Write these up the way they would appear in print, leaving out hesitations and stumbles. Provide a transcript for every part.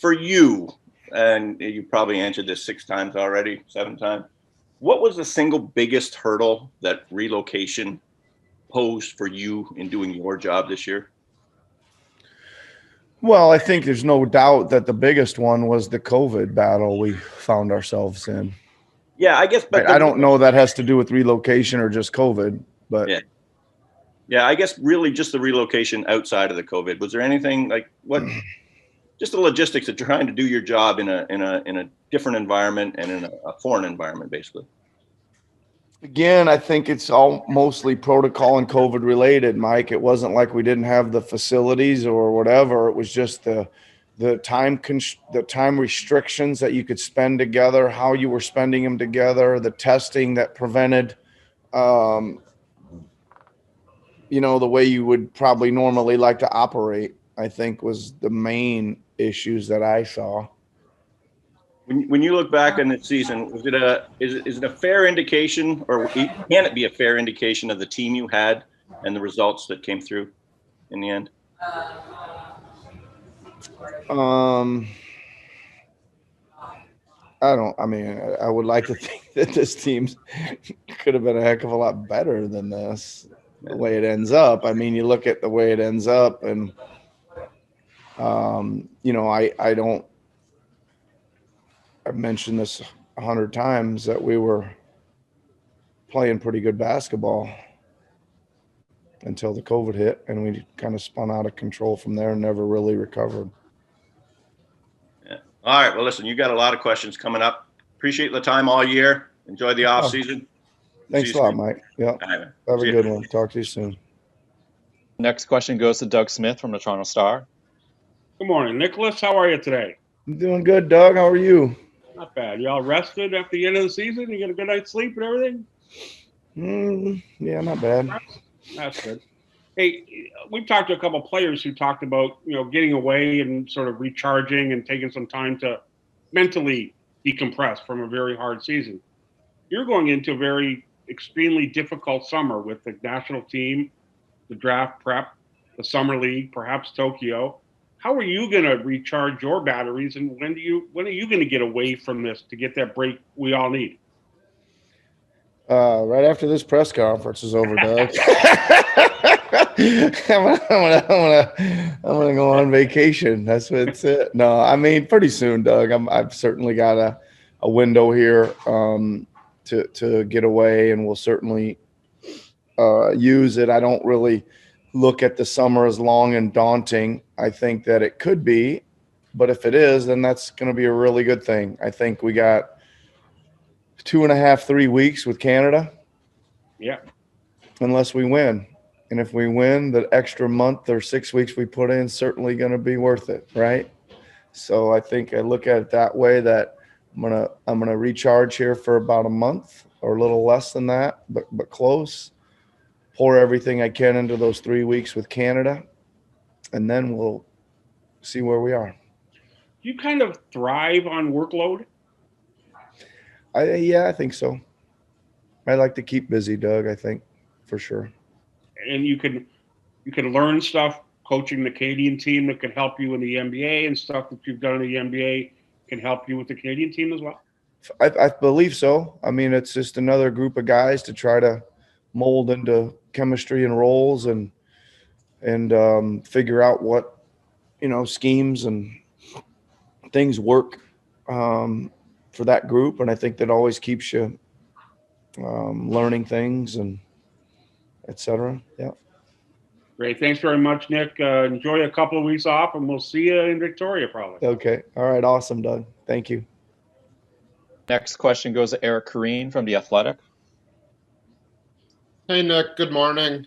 For you, and you probably answered this 6 times already, 7 times, what was the single biggest hurdle that relocation posed for you in doing your job this year? Well, I think there's no doubt that the biggest one was the COVID battle we found ourselves in. Yeah, I guess, but I don't know that has to do with relocation or just COVID, but yeah, I guess really just the relocation outside of the COVID. Was there anything like what? Just the logistics of trying to do your job in a different environment and in a foreign environment, basically. Again, I think it's all mostly protocol and COVID related, Mike. It wasn't like we didn't have the facilities or whatever. It was just the time restrictions that you could spend together, how you were spending them together, the testing that prevented, the way you would probably normally like to operate, I think was the main issues that I saw. When you look back on the season, is it a fair indication, or can it be a fair indication of the team you had and the results that came through in the end? I would like to think that this team could have been a heck of a lot better than this, the way it ends up. I mean, you look at the way it ends up, and I've mentioned this 100 times that we were playing pretty good basketball until the COVID hit, and we kind of spun out of control from there and never really recovered. Yeah. All right. Well, listen, you got a lot of questions coming up. Appreciate the time all year. Enjoy the off season. Thanks a lot, Mike. Yeah. Right, have a good one. Talk to you soon. Next question goes to Doug Smith from the Toronto Star. Good morning, Nicholas. How are you today? I'm doing good, Doug. How are you? Not bad. You all rested after the end of the season? You get a good night's sleep and everything? Yeah, not bad. That's good. Hey, we've talked to a couple of players who talked about, getting away and sort of recharging and taking some time to mentally decompress from a very hard season. You're going into a very extremely difficult summer with the national team, the draft prep, the summer league, perhaps Tokyo. How are you going to recharge your batteries, and when are you going to get away from this to get that break we all need? Right after this press conference is over, Doug. I'm gonna go on vacation. That's it. No, I mean pretty soon, Doug. I've certainly got a window here to get away, and we'll certainly use it. I don't really look at the summer as long and daunting. I think that it could be, but if it is, then that's going to be a really good thing. I think we got 2.5, 3 weeks with Canada. Yeah. Unless we win. And if we win, the extra month or 6 weeks we put in certainly going to be worth it, right? So I think I look at it that way, that I'm gonna recharge here for about a month or a little less than that, but close. Pour everything I can into those 3 weeks with Canada, and then we'll see where we are. You kind of thrive on workload? I think so. I like to keep busy, Doug, I think, for sure. And you can learn stuff coaching the Canadian team that can help you in the NBA, and stuff that you've done in the NBA can help you with the Canadian team as well? I believe so. I mean, it's just another group of guys to try to mold into chemistry and roles and figure out what, schemes and things work for that group. And I think that always keeps you learning things and et cetera. Yeah. Great. Thanks very much, Nick. Enjoy a couple of weeks off, and we'll see you in Victoria probably. Okay. All right. Awesome, Doug. Thank you. Next question goes to Eric Kareen from The Athletic. Hey, Nick. Good morning.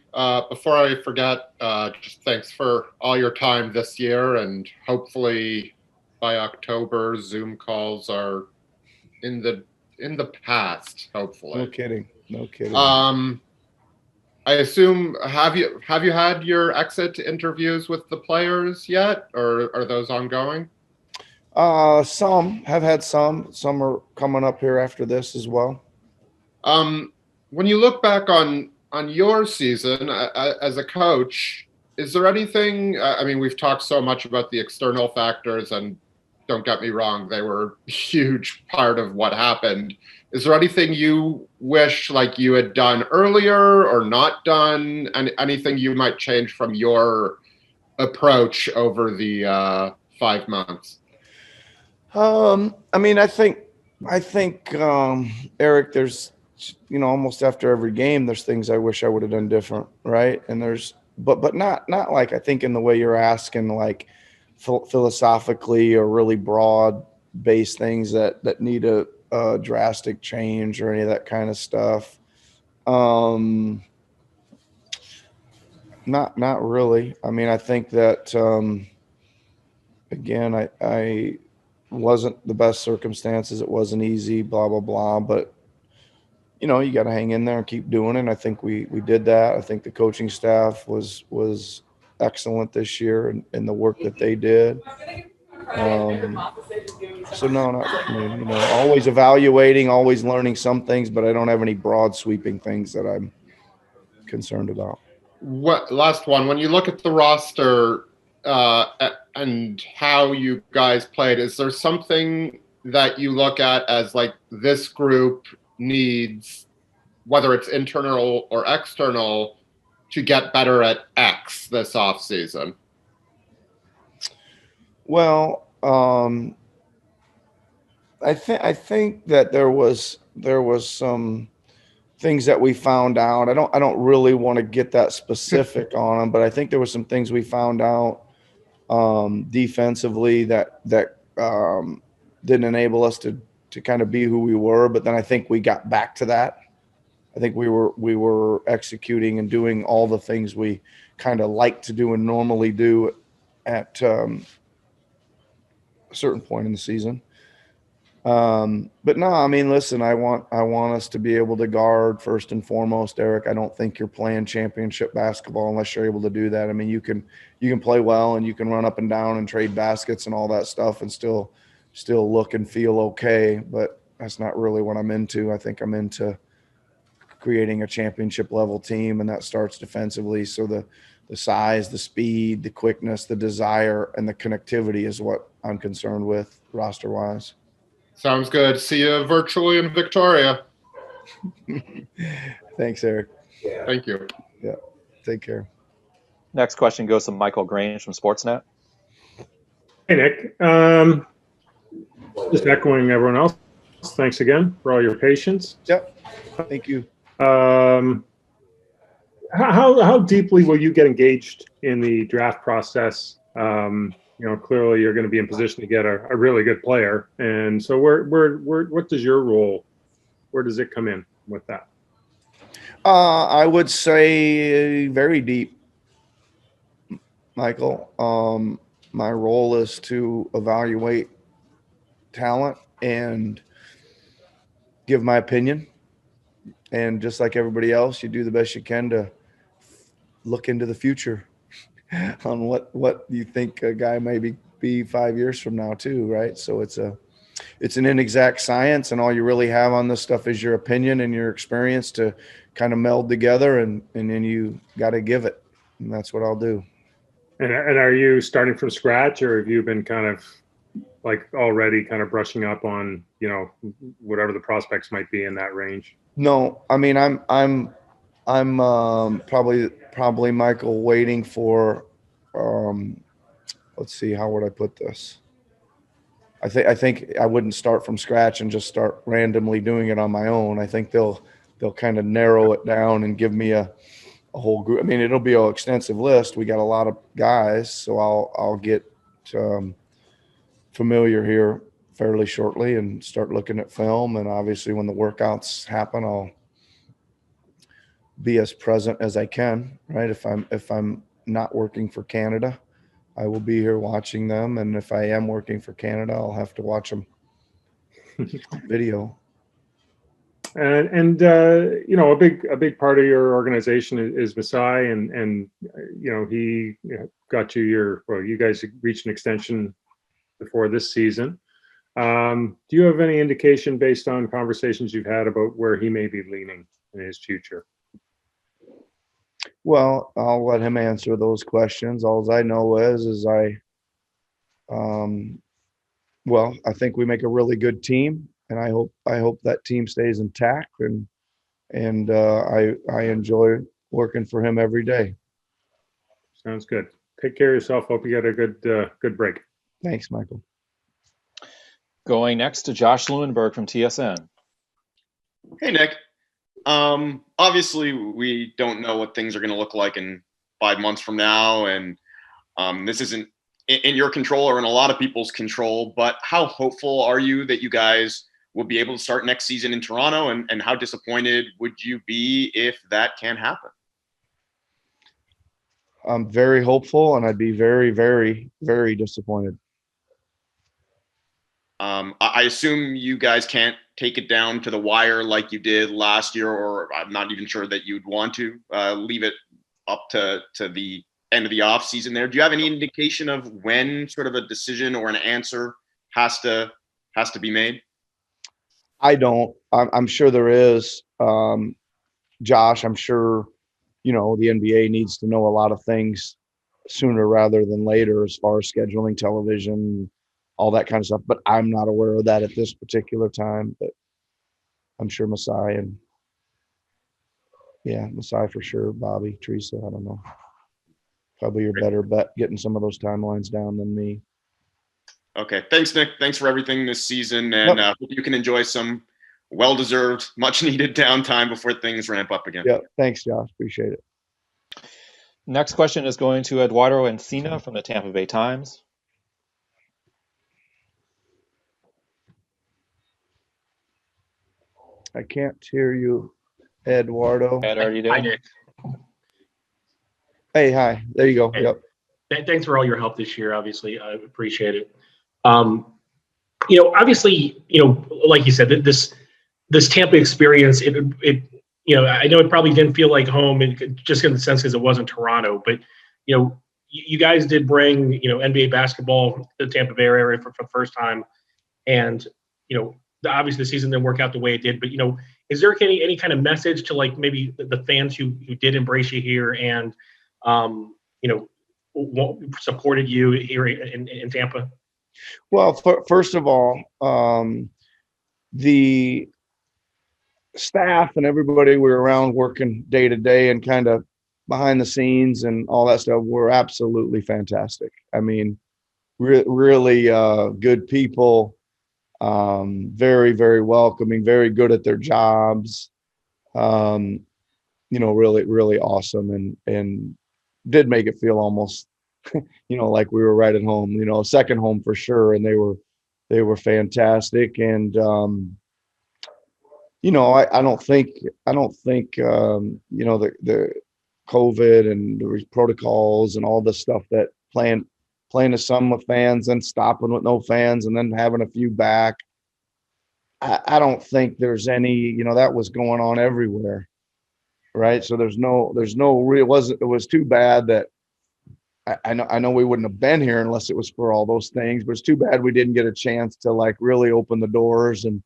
Before I forget, just thanks for all your time this year, and hopefully by October, Zoom calls are in the past. Hopefully. No kidding. I assume have you had your exit interviews with the players yet, or are those ongoing? Some have had some are coming up here after this as well. When you look back on your season as a coach, is there anything, I mean, we've talked so much about the external factors and don't get me wrong, they were a huge part of what happened. Is there anything you wish like you had done earlier or not done? And anything you might change from your approach over the 5 months? I mean, I think, Eric, there's, almost after every game, there's things I wish I would have done different, right? And but not like I think in the way you're asking, like philosophically or really broad based things that need a drastic change or any of that kind of stuff. Not really. I mean, I think that again, I wasn't the best circumstances. It wasn't easy, blah, blah, blah. But, you got to hang in there and keep doing it. And I think we did that. I think the coaching staff was excellent this year in the work that they did. So no, not, I mean, always evaluating, always learning some things, but I don't have any broad sweeping things that I'm concerned about. What last one? When you look at the roster and how you guys played, is there something that you look at as like this group needs, whether it's internal or external, to get better at X this offseason? Well, I think that there was some things that we found out. I don't really want to get that specific on them, but I think there were some things we found out defensively that didn't enable us to kind of be who we were. But then I think we got back to that. I think we were executing and doing all the things we kind of like to do and normally do at a certain point in the season. But no, I mean, listen, I want us to be able to guard first and foremost, Eric. I don't think you're playing championship basketball unless you're able to do that. I mean, you can play well and you can run up and down and trade baskets and all that stuff and still look and feel okay, but that's not really what I'm into. I think I'm into creating a championship level team, and that starts defensively. So the size, the speed, the quickness, the desire, and the connectivity is what I'm concerned with roster wise. Sounds good. See you virtually in Victoria. Thanks, Eric. Thank you. Yeah. Take care. Next question goes to Michael Grange from Sportsnet. Hey, Nick. Just echoing everyone else. Thanks again for all your patience. Yep. Thank you. How deeply will you get engaged in the draft process? Clearly you're going to be in position to get a really good player, and so what does your role? Where does it come in with that? I would say very deep, Michael. My role is to evaluate talent and give my opinion. And just like everybody else, you do the best you can to look into the future on what you think a guy may be 5 years from now too, right? So it's an inexact science, and all you really have on this stuff is your opinion and your experience to kind of meld together, and then you got to give it, and that's what I'll do. And are you starting from scratch, or have you been kind of like already kind of brushing up on whatever the prospects might be in that range? No, I mean I'm probably Michael waiting for let's see, how would I put this? I think I wouldn't start from scratch and just start randomly doing it on my own. I think they'll kind of narrow it down and give me a whole group. I mean, it'll be an extensive list. We got a lot of guys, so I'll get familiar here fairly shortly and start looking at film. And obviously when the workouts happen, I'll be as present as I can, right? If I'm not working for Canada, I will be here watching them. And if I am working for Canada, I'll have to watch them video. And a big part of your organization is Masai, and he got you guys reached an extension before this season. Do you have any indication based on conversations you've had about where he may be leaning in his future? Well, I'll let him answer those questions. All I know is Well, I think we make a really good team, and I hope that team stays intact, and I enjoy working for him every day. Sounds good. Take care of yourself. Hope you get a good break. Thanks, Michael. Going next to Josh Lewenberg from TSN. Hey, Nick. Obviously, we don't know what things are going to look like in 5 months from now, and this isn't in your control or in a lot of people's control, but how hopeful are you that you guys will be able to start next season in Toronto, and how disappointed would you be if that can't happen? I'm very hopeful, and I'd be very, very, very disappointed. I assume you guys can't take it down to the wire like you did last year, or I'm not even sure that you'd want to leave it up to the end of the off season there. Do you have any indication of when sort of a decision or an answer has to be made? I don't. I'm sure there is. Josh, I'm sure, the NBA needs to know a lot of things sooner rather than later as far as scheduling, television, all that kind of stuff. But I'm not aware of that at this particular time. But I'm sure Masai for sure. Bobby, Teresa, I don't know. Probably your better bet getting some of those timelines down than me. Okay. Thanks, Nick. Thanks for everything this season. And hope you can enjoy some well-deserved, much-needed downtime before things ramp up again. Yeah. Thanks, Josh. Appreciate it. Next question is going to Eduardo Encina from the Tampa Bay Times. I can't hear you, Eduardo. Ed, are you there? Hi, Nick. Hey, hi. There you go. Hey. Yep. Thanks for all your help this year. Obviously, I appreciate it. Obviously, like you said, this Tampa experience, I know it probably didn't feel like home, just in the sense because it wasn't Toronto, but you guys did bring NBA basketball to the Tampa Bay area for the first time, and obviously the season didn't work out the way it did. But is there any kind of message to like maybe the fans who did embrace you here and supported you here in Tampa? Well, first of all, the staff and everybody we were around working day to day and kind of behind the scenes and all that stuff were absolutely fantastic. I mean, really good people, very, very welcoming, very good at their jobs, really, really awesome, and did make it feel almost like we were right at home, second home for sure. And they were fantastic. And I don't think the COVID and the protocols and all the stuff that playing to some with fans and stopping with no fans and then having a few back, I don't think there's any, that was going on everywhere, right? So there's no real, it was too bad that I know we wouldn't have been here unless it was for all those things, but it's too bad we didn't get a chance to like really open the doors and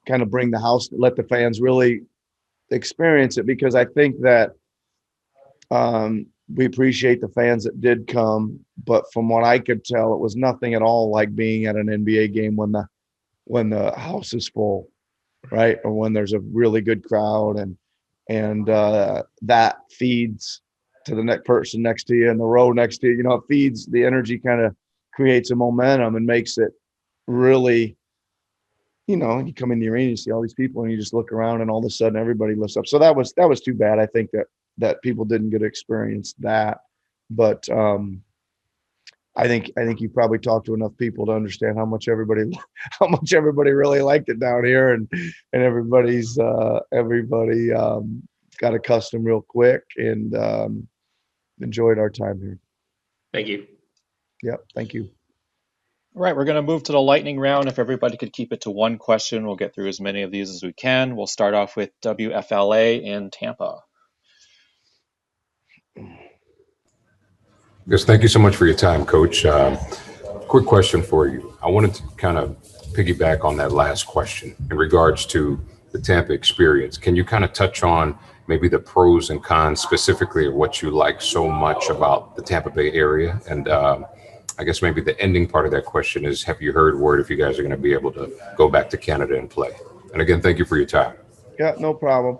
kind of bring the house, let the fans really experience it, because I think that we appreciate the fans that did come, but from what I could tell, it was nothing at all like being at an NBA game when the house is full, right? Or when there's a really good crowd and that feeds to the next person next to you and the row next to you, it feeds the energy, kind of creates a momentum and makes it really, you come in the arena, you see all these people and you just look around and all of a sudden everybody lifts up. So that was too bad. I think that people didn't get to experience that, but I think you probably talked to enough people to understand how much everybody really liked it down here, and everybody got accustomed real quick and enjoyed our time here. Thank you. Yep. Thank you. All right, we're going to move to the lightning round. If everybody could keep it to one question, we'll get through as many of these as we can. We'll start off with WFLA in Tampa. Yes, thank you so much for your time, Coach. Quick question for you. I wanted to kind of piggyback on that last question in regards to the Tampa experience. Can you kind of touch on maybe the pros and cons, specifically what you like so much about the Tampa Bay area, and I guess maybe the ending part of that question is, have you heard word if you guys are going to be able to go back to Canada and play? And again, thank you for your time. Yeah, no problem.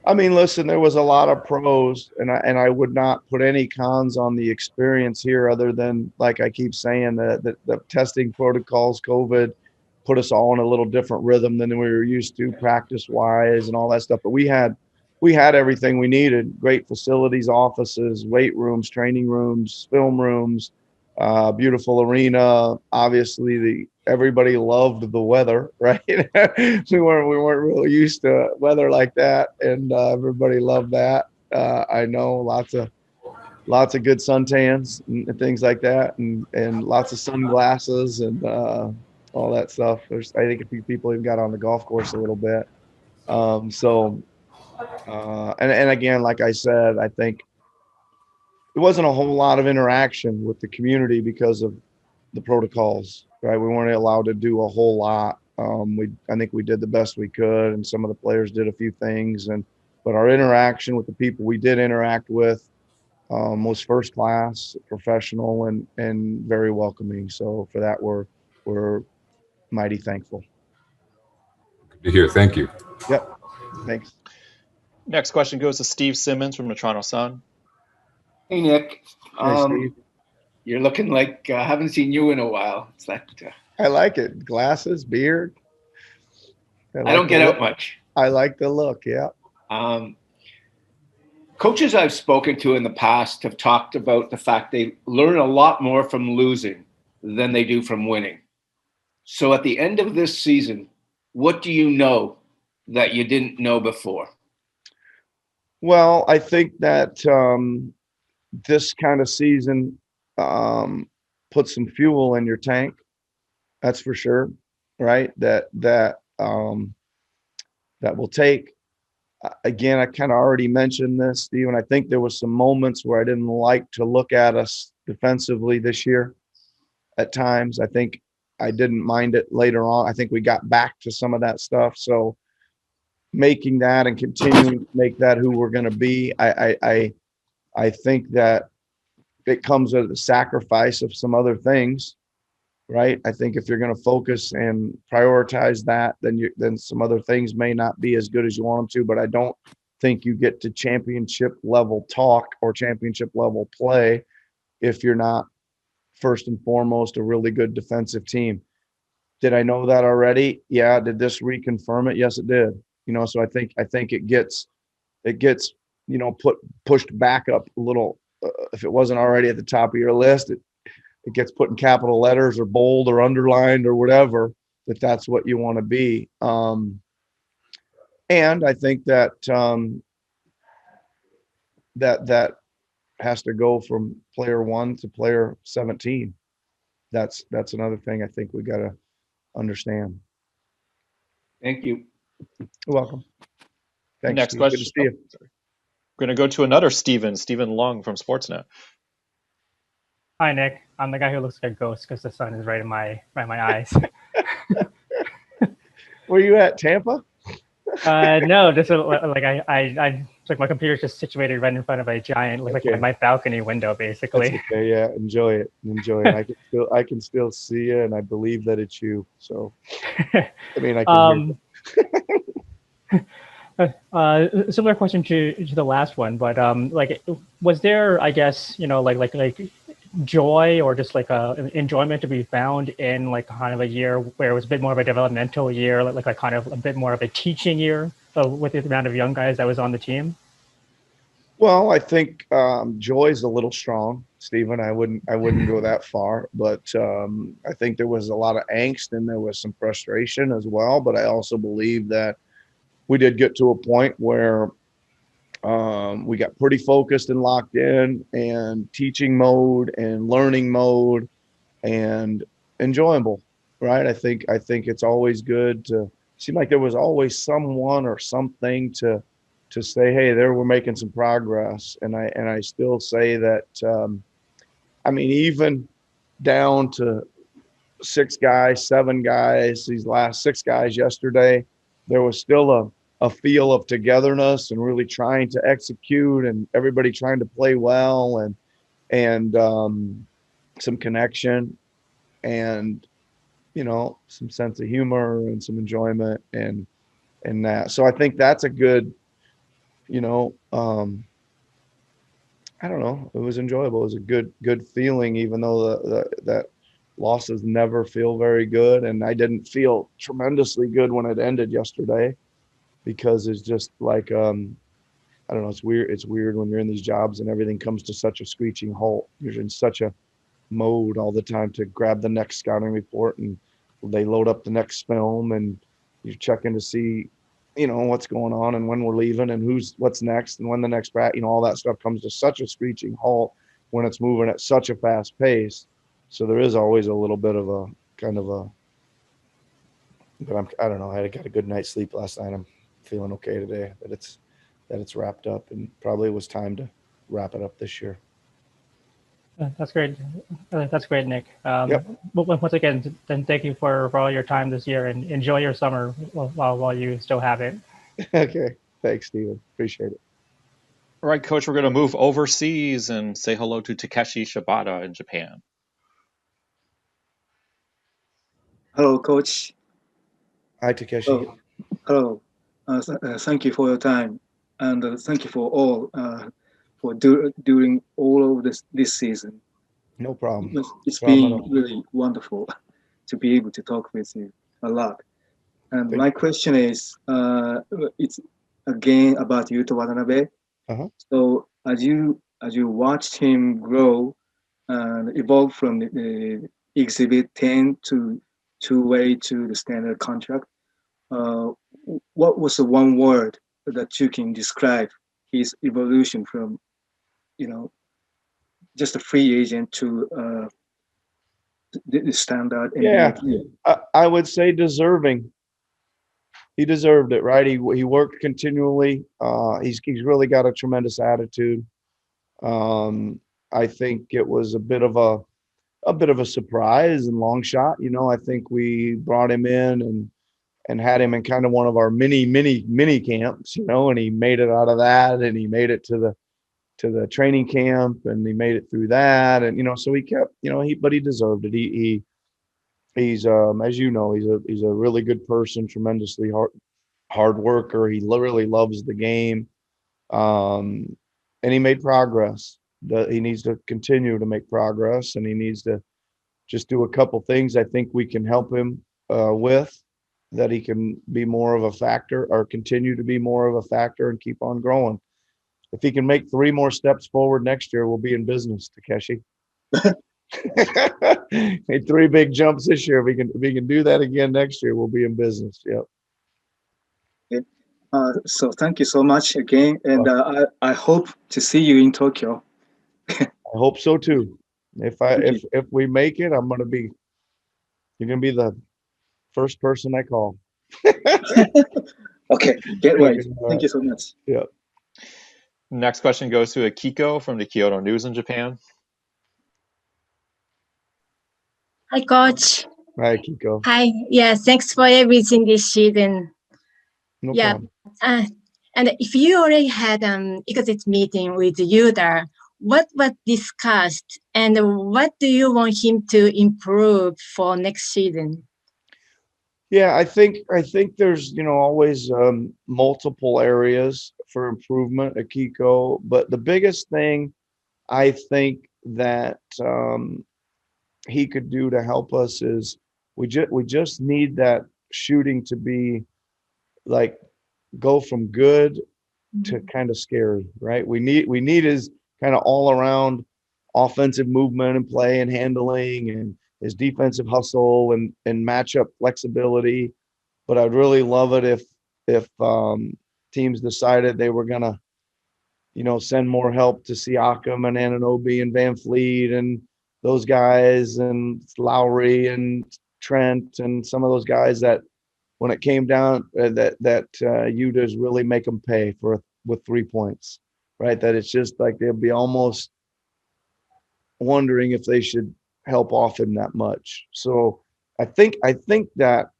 I mean, listen, there was a lot of pros, and I would not put any cons on the experience here, other than, like I keep saying, the testing protocols, COVID, put us all in a little different rhythm than we were used to, practice wise and all that stuff. But we had everything we needed: great facilities, offices, weight rooms, training rooms, film rooms, beautiful arena. Obviously, everybody loved the weather, right? we weren't really used to weather like that, and everybody loved that. I know lots of good suntans and things like that, and lots of sunglasses and all that stuff. I think a few people even got on the golf course a little bit. And again, like I said, I think there wasn't a whole lot of interaction with the community because of the protocols, right? We weren't allowed to do a whole lot. I think we did the best we could, and some of the players did a few things, but our interaction with the people we did interact with was first class, professional, and very welcoming. So for that, we're mighty thankful. Good to hear. Thank you. Yep. Thanks. Next question goes to Steve Simmons from the Toronto Sun. Hey, Nick. Hey, Steve. You're looking like I haven't seen you in a while. It's like I like it. Glasses, beard. I don't get out much. I like the look. Yeah. Coaches I've spoken to in the past have talked about the fact they learn a lot more from losing than they do from winning. So at the end of this season, what do you know that you didn't know before? Well, I think that this kind of season put some fuel in your tank. That's for sure, right? That will take. Again, I kind of already mentioned this, Steve, and I think there was some moments where I didn't like to look at us defensively this year at times. I think I didn't mind it later on. I think we got back to some of that stuff. So making that and continuing to make that who we're going to be, I think that it comes at the sacrifice of some other things, right? I think if you're going to focus and prioritize that, then some other things may not be as good as you want them to. But I don't think you get to championship level talk or championship level play if you're not first and foremost a really good defensive team. Did I know that already? Yeah. Did this reconfirm it? Yes, it did. So I think it gets pushed back up a little. If it wasn't already at the top of your list, it gets put in capital letters or bold or underlined or whatever, that's what you want to be. And I think that that has to go from player 1 to player 17. That's another thing I think we got to understand. Thank you. You're welcome. Thanks. Next Steve. question. Good to see you. We're going to go to another Stephen Lung from Sportsnet. Hi, Nick. I'm the guy who looks like a ghost because the sun is right in my eyes. Were you at Tampa? No, just like I like my computer's just situated right in front of a giant, like my balcony window, basically. That's okay. Yeah, enjoy it. I can still see you, and I believe that it's you. So, I mean, I can hear you. Similar question to the last one, but like, was there, I guess, like joy or just like enjoyment to be found in like kind of a year where it was a bit more of a developmental year, like kind of a bit more of a teaching year with the amount of young guys that was on the team? Well, I think joy is a little strong, Stephen. I wouldn't go that far, but I think there was a lot of angst and there was some frustration as well. But I also believe that we did get to a point where we got pretty focused and locked in and teaching mode and learning mode and enjoyable, right? I think it's always good to seem like there was always someone or something to say, hey, there we're making some progress. And I still say that, I mean, even down to 6 guys, 7 guys, these last 6 guys yesterday, there was still a feel of togetherness and really trying to execute and everybody trying to play well. And some connection, and some sense of humor and some enjoyment and that. So I think that's a good, I don't know. It was enjoyable. It was a good feeling, even though that losses never feel very good, and I didn't feel tremendously good when it ended yesterday, because it's just like I don't know. It's weird. It's weird when you're in these jobs and everything comes to such a screeching halt. You're in such a mode all the time to grab the next scouting report, and they load up the next film, and you're checking to see what's going on and when we're leaving and what's next and when the next all that stuff comes to such a screeching halt when it's moving at such a fast pace. So there is always a little bit of a kind of a, but I don't know. I got a good night's sleep last night. I'm feeling okay today that it's wrapped up, and probably was time to wrap it up this year. That's great. That's great, Nick. Yep. Once again, then thank you for all your time this year, and enjoy your summer while you still have it. Okay. Thanks, Steven. Appreciate it. All right, Coach, we're going to move overseas and say hello to Takeshi Shabata in Japan. Hello, Coach. Hi, Takeshi. Hello. Thank you for your time, and thank you for all during all of this season. No problem. It's been really wonderful to be able to talk with you a lot. And my question is, it's again about Yuta Watanabe. So as you watched him grow and evolve from the Exhibit 10 to two-way to the standard contract, what was the one word that you can describe his evolution from, just a free agent to the standard? I would say deserving. He deserved it, right? He worked continually. He's really got a tremendous attitude. I think it was a bit of a surprise and long shot. I think we brought him in and had him in kind of one of our mini camps, and he made it out of that, and he made it to the training camp, and he made it through that, and so he kept, but he deserved it. He's as you know, he's a really good person, tremendously hard worker. He really loves the game, and he made progress. He needs to continue to make progress, and he needs to just do a couple things I think we can help him with, that he can be more of a factor, or continue to be more of a factor, and keep on growing. If he can make 3 more steps forward next year, we'll be in business, Takeshi. Made 3 big jumps this year. If we can do that again next year, we'll be in business. Yep. Okay. So thank you so much again, and I hope to see you in Tokyo. I hope so too. If we make it, you're gonna be the first person I call. Okay, get right. Thank you so much. Yeah. Next question goes to Akiko from the Kyoto News in Japan. Hi, Coach. Hi, Akiko. Hi. Yeah, thanks for everything this season. No problem. And if you already had an exit meeting with Yuta, what was discussed, and what do you want him to improve for next season? Yeah, I think there's always multiple areas for improvement, Akiko. But the biggest thing I think that he could do to help us is we just need that shooting to be like go from good to kind of scary, right? We need his kind of all around offensive movement and play and handling, and his defensive hustle and matchup flexibility. But I'd really love it if teams decided they were gonna, send more help to Siakam and Anunoby and Van Fleet and those guys, and Lowry and Trent and some of those guys that when it came down that Utah's really make them pay with 3 points, right? That it's just like they'll be almost wondering if they should help off him that much. So I think that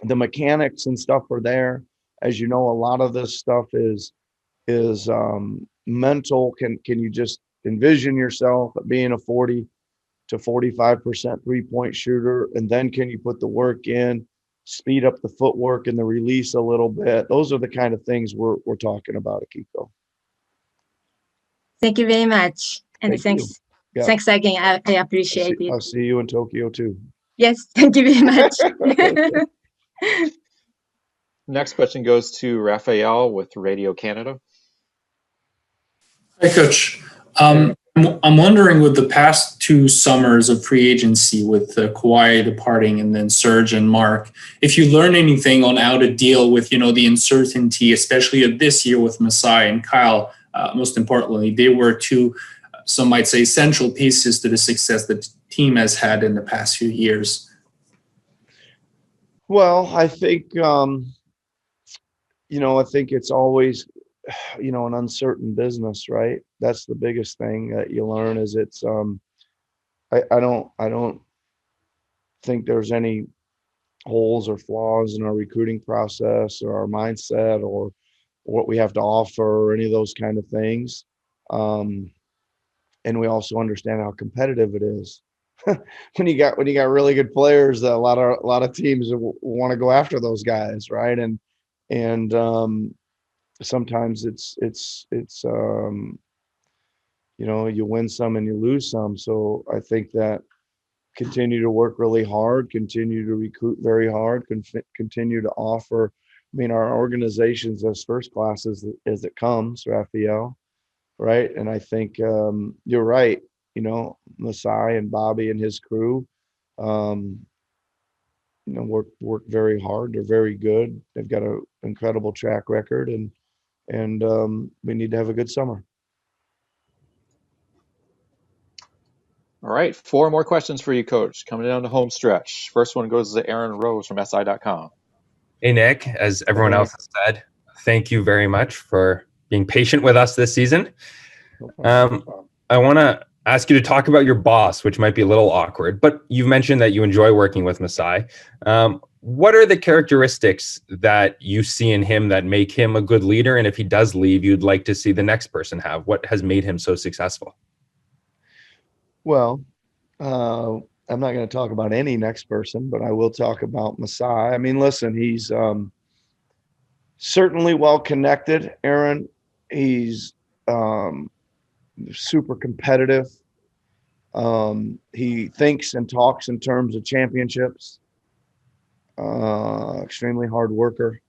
the mechanics and stuff are there. As you know, a lot of this stuff is mental. Can you just envision yourself being a 40 to 45% 3-point shooter? And then can you put the work in, speed up the footwork and the release a little bit? Those are the kind of things we're talking about, Akiko. Thank you very much. And Thank thanks. you. Yeah. Thanks again. I appreciate it. I'll see you in Tokyo too. Yes, thank you very much. Next question goes to Raphael with Radio Canada. Hi, Coach. I'm wondering, with the past 2 summers of free agency, with Kawhi departing and then Serge and Mark, if you learn anything on how to deal with, the uncertainty, especially of this year with Masai and Kyle. Most importantly, they were 2, some might say, central pieces to the success that the team has had in the past few years. Well, I think, I think it's always, an uncertain business, right? That's the biggest thing that you learn is it's, I don't think there's any holes or flaws in our recruiting process or our mindset or what we have to offer or any of those kind of things. And we also understand how competitive it is. when you got really good players, a lot of teams want to go after those guys, right? And sometimes it's you win some and you lose some. So I think that continue to work really hard, continue to recruit very hard, continue to offer. I mean, our organization's as first class as it comes, Raphael, right? And I think you're right. Masai and Bobby and his crew, work very hard. They're very good. They've got an incredible track record, and we need to have a good summer. All right, 4 more questions for you, Coach. Coming down the home stretch. First one goes to Aaron Rose from SI.com. Hey, Nick. As everyone else has said, thank you very much for being patient with us this season. I want to ask you to talk about your boss, which might be a little awkward, but you've mentioned that you enjoy working with Masai. What are the characteristics that you see in him that make him a good leader? And if he does leave, you'd like to see the next person have? What has made him so successful? Well, I'm not going to talk about any next person, but I will talk about Masai. I mean, listen, he's certainly well connected, Aaron. He's super competitive. He thinks and talks in terms of championships. Extremely hard worker,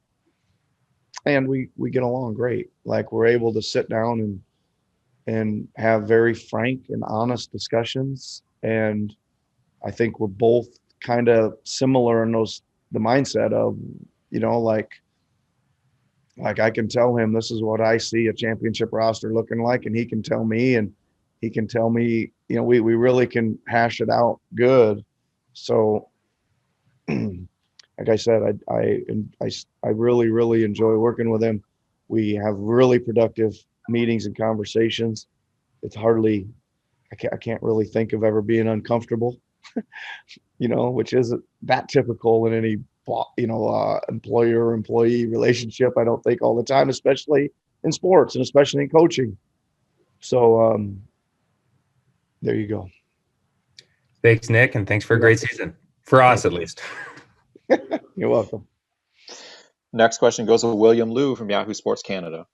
and we get along great. Like, we're able to sit down and have very frank and honest discussions, and I think we're both kind of similar in the mindset of, like I can tell him this is what I see a championship roster looking like, and he can tell me, and he can tell me, we really can hash it out good. So like I said, I really, really enjoy working with him. We have really productive meetings and conversations. It's hardly, I can't really think of ever being uncomfortable, which isn't that typical in any, employer-employee relationship, I don't think, all the time, especially in sports and especially in coaching. So there you go. Thanks, Nick, and thanks for a great season. For us, at least. You're welcome. Next question goes to William Liu from Yahoo Sports Canada.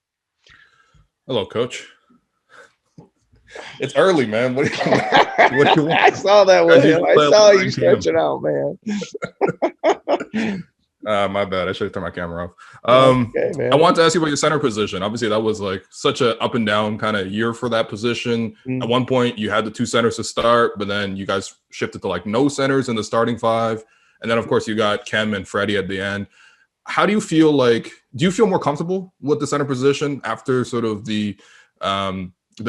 Hello, Coach. It's early, man. What do you want? I saw that, William. I saw you stretching out, man. My bad. I should have turned my camera off. Okay, I wanted to ask you about your center position. Obviously, that was like such an up and down kind of year for that position. At one point, you had the 2 centers to start, but then you guys shifted to like no centers in the starting 5. And then, of course, you got Kem and Freddie at the end. How do you feel do you feel more comfortable with the center position after sort of the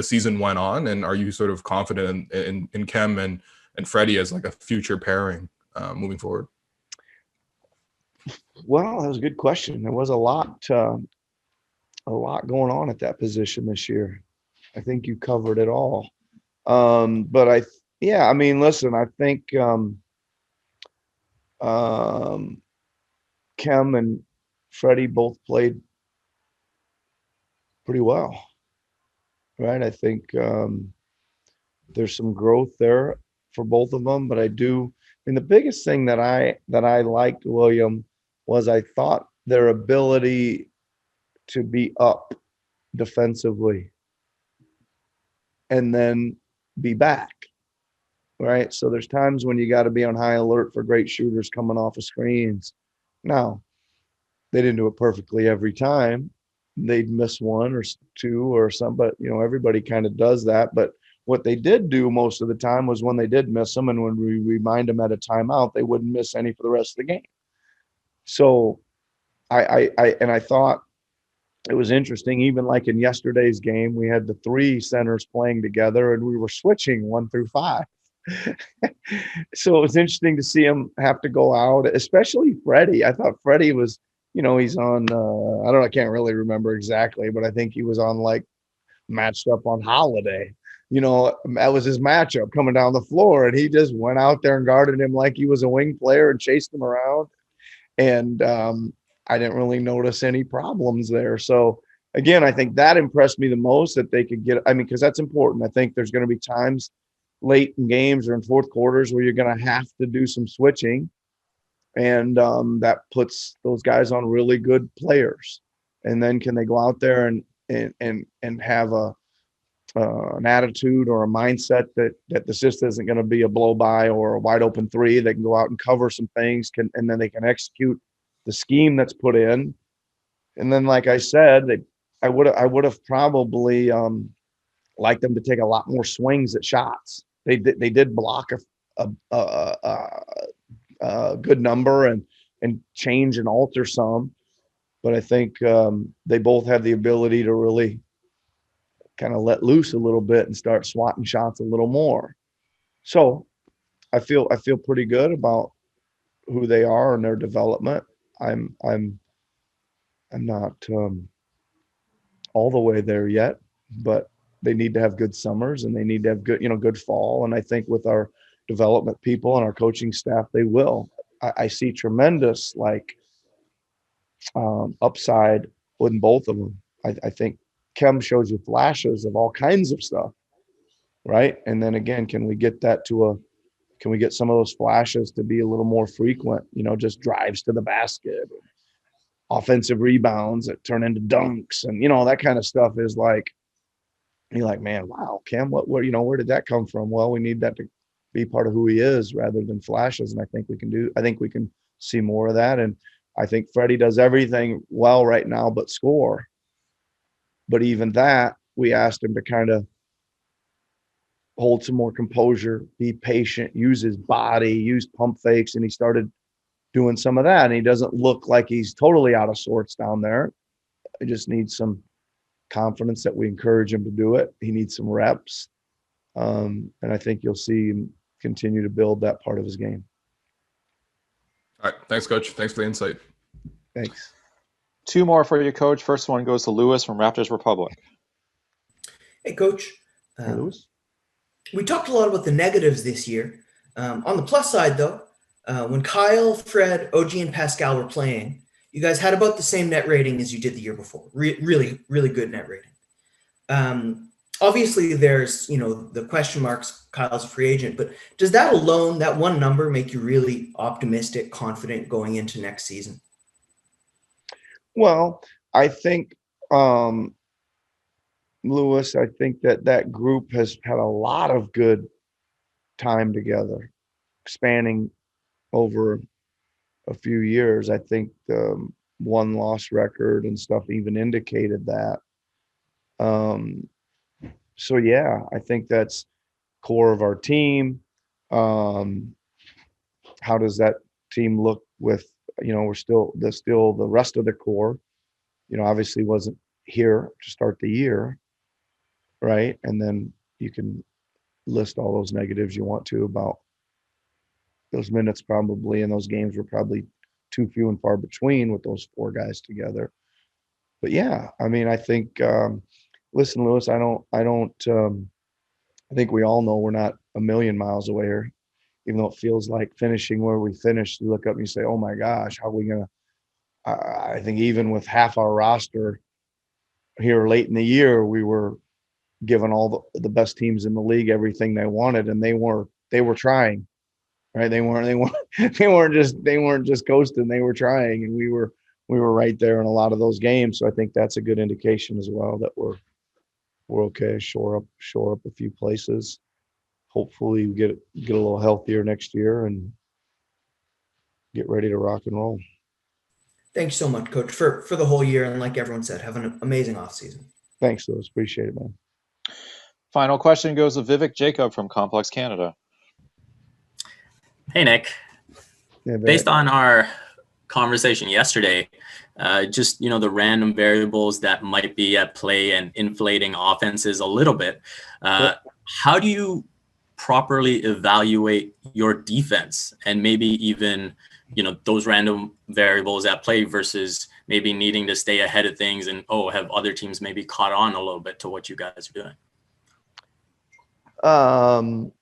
season went on? And are you sort of confident in Kem and Freddie as like a future pairing moving forward? Well, that was a good question. There was a lot going on at that position this year. I think you covered it all. But listen, I think Kem and Freddie both played pretty well, right? I think there's some growth there for both of them, but I mean, the biggest thing that I liked, William, was I thought their ability to be up defensively and then be back, right? So there's times when you got to be on high alert for great shooters coming off of screens. Now, they didn't do it perfectly every time. They'd miss one or two or some, but everybody kind of does that. But what they did do most of the time was when they did miss them, and when we remind them at a timeout, they wouldn't miss any for the rest of the game. So I thought it was interesting, even like in yesterday's game, we had the three centers playing together and we were switching 1 through 5. So it was interesting to see him have to go out, especially Freddie. I thought Freddie was, he's on, I can't really remember exactly, but I think he was on like matched up on Holiday. That was his matchup coming down the floor, and he just went out there and guarded him like he was a wing player and chased him around. And I didn't really notice any problems there. So again, I think that impressed me the most, that they could get, because that's important. I think there's going to be times late in games or in fourth quarters where you're going to have to do some switching. And that puts those guys on really good players. And then can they go out there and have an attitude or a mindset that this just isn't going to be a blow by or a wide open three. They can go out and cover some things, and then they can execute the scheme that's put in. And then, like I said, I would have probably liked them to take a lot more swings at shots. They did block a good number and change and alter some, but I think they both have the ability to really kind of let loose a little bit and start swatting shots a little more. So I feel pretty good about who they are and their development. I'm not all the way there yet, but they need to have good summers and they need to have good fall. And I think with our development people and our coaching staff, they will. I see tremendous upside in both of them. I think Kem shows you flashes of all kinds of stuff, right? And then again, can we get some of those flashes to be a little more frequent, just drives to the basket, offensive rebounds that turn into dunks, and that kind of stuff is like, you're like, man, wow, Kem, where did that come from? Well, we need that to be part of who he is rather than flashes. And I think we can see more of that. And I think Freddie does everything well right now but score. But even that, we asked him to kind of hold some more composure, be patient, use his body, use pump fakes, and he started doing some of that. And he doesn't look like he's totally out of sorts down there. He just needs some confidence that we encourage him to do it. He needs some reps. And I think you'll see him continue to build that part of his game. All right. Thanks, Coach. Thanks for the insight. Thanks. 2 more for you, Coach. First one goes to Lewis from Raptors Republic. Hey, Coach. Hey, Lewis. We talked a lot about the negatives this year. On the plus side, though, when Kyle, Fred, OG, and Pascal were playing, you guys had about the same net rating as you did the year before. Really, really good net rating. Obviously, there's, the question marks. Kyle's a free agent, but does that alone, that one number, make you really optimistic, confident going into next season? Well, I think, Lewis, I think that group has had a lot of good time together, spanning over a few years. I think the 1-loss record and stuff even indicated that. So yeah, I think that's core of our team. How does that team look with, we're still the rest of the core, obviously wasn't here to start the year, right? And then you can list all those negatives you want to about those minutes probably, and those games were probably too few and far between with those 4 guys together. But yeah, I think, listen, Lewis, I think we all know we're not a million miles away here, even though it feels like finishing where we finished. You look up and you say, oh my gosh, how are we going to, I think even with half our roster here late in the year, we were giving all the best teams in the league everything they wanted, and they they were trying, right? They weren't just coasting. They were trying, and we were right there in a lot of those games. So I think that's a good indication as well that we're okay. Shore up a few places. Hopefully we get a little healthier next year and get ready to rock and roll. Thanks so much, Coach, for the whole year. And like everyone said, have an amazing offseason. Thanks, Lewis. Appreciate it, man. Final question goes to Vivek Jacob from Complex Canada. Hey, Nick. Yeah, based on our conversation yesterday, just, the random variables that might be at play and inflating offenses a little bit, how do you properly evaluate your defense and maybe even, those random variables at play versus maybe needing to stay ahead of things and, have other teams maybe caught on a little bit to what you guys are doing?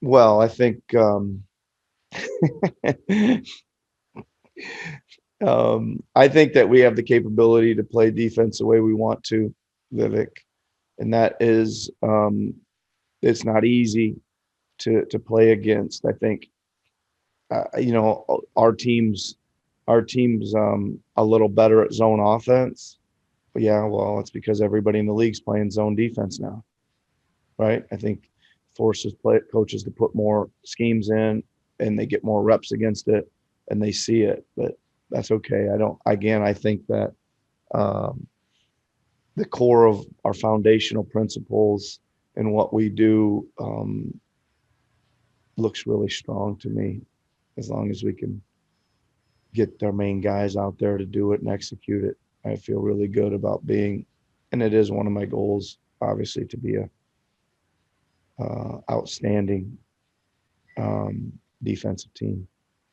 Well, I think I think that we have the capability to play defense the way we want to, Vivek, and that is it's not easy to play against. I think our team's a little better at zone offense, but yeah, well, it's because everybody in the league's playing zone defense now, right? I think forces coaches to put more schemes in, and they get more reps against it, and they see it, but that's okay. I think that the core of our foundational principles and what we do looks really strong to me, as long as we can get our main guys out there to do it and execute it. I feel really good about being, and it is one of my goals, obviously, to be a outstanding defensive team.